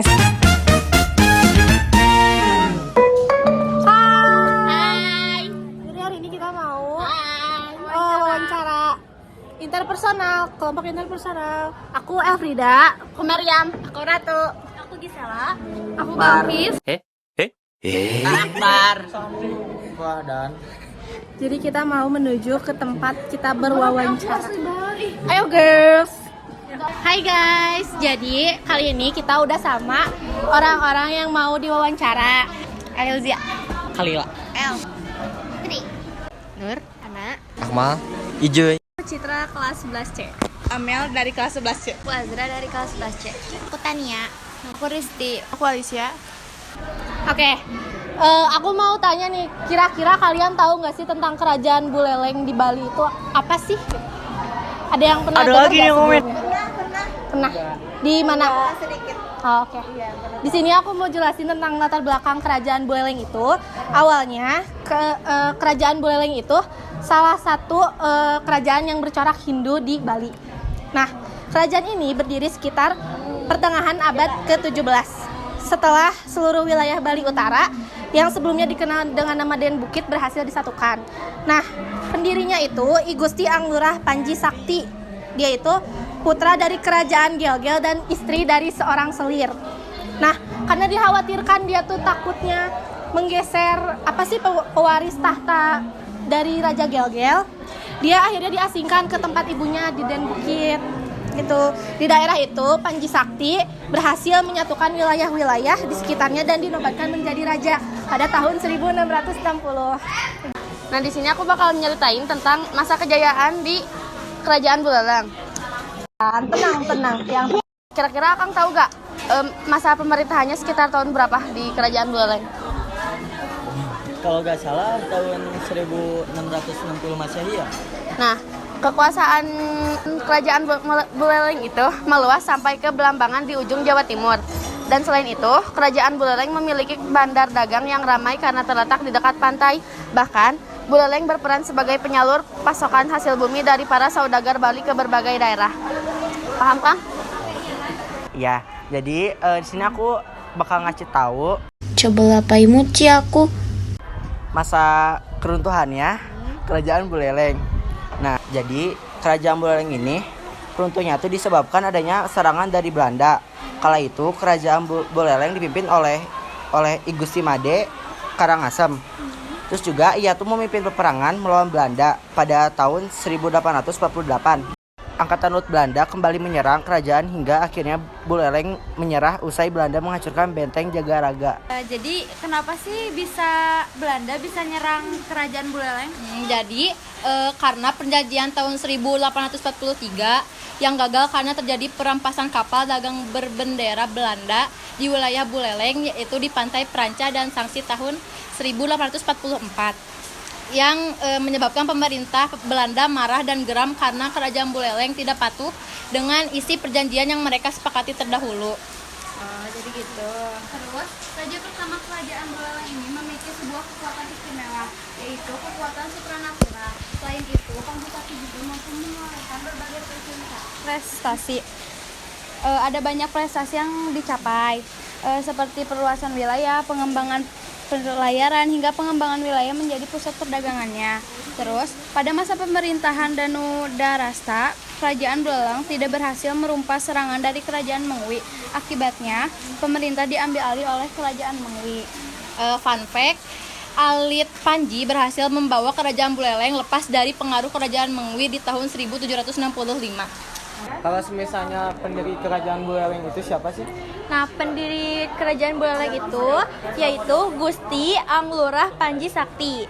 Hai. Jadi hari ini kita mau wawancara interpersonal, kelompok interpersonal. Aku Elfrida, aku Maryam, aku Ratu, aku Gisela, aku Galvis. Akbar. Dan Jadi kita mau menuju ke tempat kita berwawancara. Ayo girls. Hai guys, jadi kali ini kita udah sama orang-orang yang mau diwawancara. Ayo Zia, Kalila, El, Tri, Nur, Ana, Akmal, Ijoy, Citra kelas 11C, Amel dari kelas 11C, Aku Azra dari kelas 11C. Aku Tania. Aku Risti. aku Alicia. Oke, aku mau tanya nih, kira-kira kalian tahu nggak sih tentang kerajaan Buleleng di Bali itu apa sih? Ada yang pernah dengar nggak sebelumnya? Pernah. Di mana? Sedikit. Oh, oke. Di sini aku mau jelasin tentang latar belakang kerajaan Buleleng itu. Awalnya kerajaan Buleleng itu salah satu kerajaan yang bercorak Hindu di Bali. Nah, kerajaan ini berdiri sekitar pertengahan abad ke-17. Setelah seluruh wilayah Bali Utara yang sebelumnya dikenal dengan nama Den Bukit berhasil disatukan. Nah, pendirinya itu I Gusti Anglurah Panji Sakti. Dia itu putra dari kerajaan Gel-Gel dan istri dari seorang selir. Nah, karena dikhawatirkan dia tuh takutnya menggeser pewaris tahta dari Raja Gel-Gel, dia akhirnya diasingkan ke tempat ibunya di Den Bukit. Gitu. Di daerah itu Panji Sakti berhasil menyatukan wilayah-wilayah di sekitarnya dan dinobatkan menjadi raja pada tahun 1660. Nah, di sini aku bakal nyeritain tentang masa kejayaan di kerajaan Buleleng. Tenang. Yang kira-kira Akang tahu gak masa pemerintahannya sekitar tahun berapa di kerajaan Buleleng? kalau nggak salah tahun 1660 Masehi ya. Nah, kekuasaan kerajaan Buleleng itu meluas sampai ke Belambangan di ujung Jawa Timur. Dan selain itu, kerajaan Buleleng memiliki bandar dagang yang ramai karena terletak di dekat pantai. Bahkan, Buleleng berperan sebagai penyalur pasokan hasil bumi dari para saudagar Bali ke berbagai daerah. Paham, Kang? Ya, jadi di sini aku bakal ngasih tahu Coba lapai muci aku. masa keruntuhannya kerajaan Buleleng. Nah, jadi kerajaan Buleleng ini runtuhnya itu disebabkan adanya serangan dari Belanda. Kala itu kerajaan Buleleng dipimpin oleh I Gusti Made Karangasem. Terus juga ia tuh memimpin peperangan melawan Belanda pada tahun 1848. Angkatan Laut Belanda kembali menyerang kerajaan hingga akhirnya Buleleng menyerah usai Belanda menghancurkan benteng Jagaraga. Jadi kenapa sih Belanda bisa nyerang kerajaan Buleleng? Jadi, karena perjanjian tahun 1843 yang gagal karena terjadi perampasan kapal dagang berbendera Belanda di wilayah Buleleng, yaitu di pantai Pranca, dan sanksi tahun 1844 yang menyebabkan pemerintah Belanda marah dan geram karena kerajaan Buleleng tidak patuh dengan isi perjanjian yang mereka sepakati terdahulu. Oh, jadi gitu. Terus, raja pertama kerajaan Buleleng ini memiliki sebuah kekuatan istimewa, yaitu kekuatan supranatural. Selain itu, komputasi juga mampu mengeluarkan berbagai prestasi. Ada banyak prestasi yang dicapai, seperti perluasan wilayah, pengembangan pelayaran, hingga pengembangan wilayah menjadi pusat perdagangannya. Terus, pada masa pemerintahan Danu Darasta, kerajaan Buleleng tidak berhasil merumpas serangan dari kerajaan Mengwi. Akibatnya, pemerintah diambil alih oleh kerajaan Mengwi. Fun fact, Alit Panji berhasil membawa kerajaan Buleleng lepas dari pengaruh kerajaan Mengwi di tahun 1765. Kalau misalnya pendiri kerajaan Buleleng itu siapa sih? Nah, pendiri kerajaan Buleleng itu yaitu Gusti Anglurah Panji Sakti.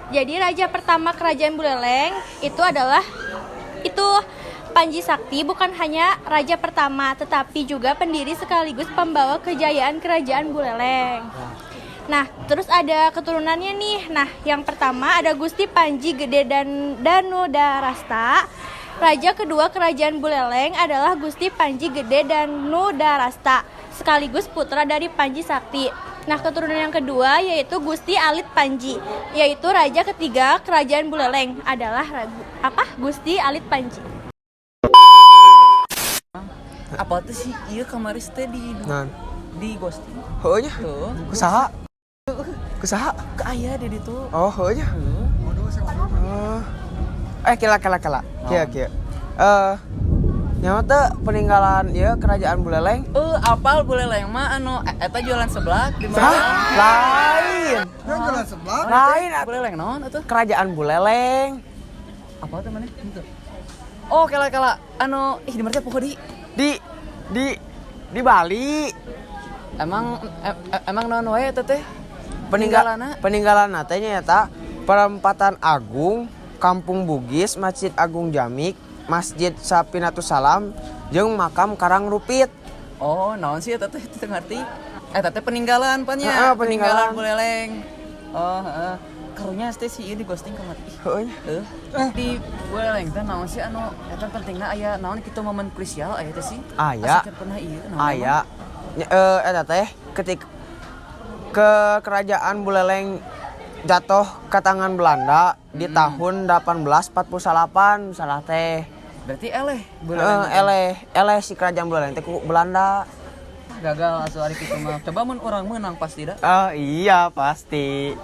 Jadi raja pertama kerajaan Buleleng itu adalah Panji Sakti, bukan hanya raja pertama tetapi juga pendiri sekaligus pembawa kejayaan kerajaan Buleleng. Nah, terus ada keturunannya nih. Nah, yang pertama ada Gusti Panji Gede dan Danu Darasta. Raja kedua kerajaan Buleleng adalah Gusti Panji Gede dan Danu Darasta, sekaligus putra dari Panji Sakti. Nah, keturunan yang kedua yaitu Gusti Alit Panji, yaitu raja ketiga kerajaan Buleleng adalah Gusti Alit Panji. Apa tuh sih iya kemarin teh di di ghosting. Heuh nya. Tuh. Kusaha? Kusaha? Ke aya di ditu. Oh, heuh nya. Kila. Kieu. Nyawa teh peninggalan ieu kerajaan Buleleng. Apal Buleleng mah anu eta jualan seblak di mana? Lain. Jalan sebelah. Lain Buleleng naon atuh? kerajaan Buleleng Apa tuh mana? Oh, kala anu di mana teh poho di? di Bali. Emang naon wae eta teh? Peninggalan teh nyata Perempatan Agung, Kampung Bugis, Masjid Agung Jamik, Masjid Sapinatus Salam, jeung makam Karang Rupit. Oh, naon sih eta teh teu ngarti. Eta teh peninggalan pan nya. Heeh, peninggalan. Buleleng. Oh, heeh. Karunya teh si ieu di ghosting ka mati. Heuh nya. Di Buleleng teh naon sih anu eta pentingna aya naon kitu momen krusial aya teh sih? Aya. Asa can pernah ieu naon? Aya. Eta teh ketika ke kerajaan Buleleng jatuh ke tangan Belanda di tahun 1848 salah teh. Berarti Buleleng. Eleh si kerajaan Buleleng teh ku Belanda. Gagal asuh ari kitu mah. Coba mun urang menang pasti da. Iya pasti.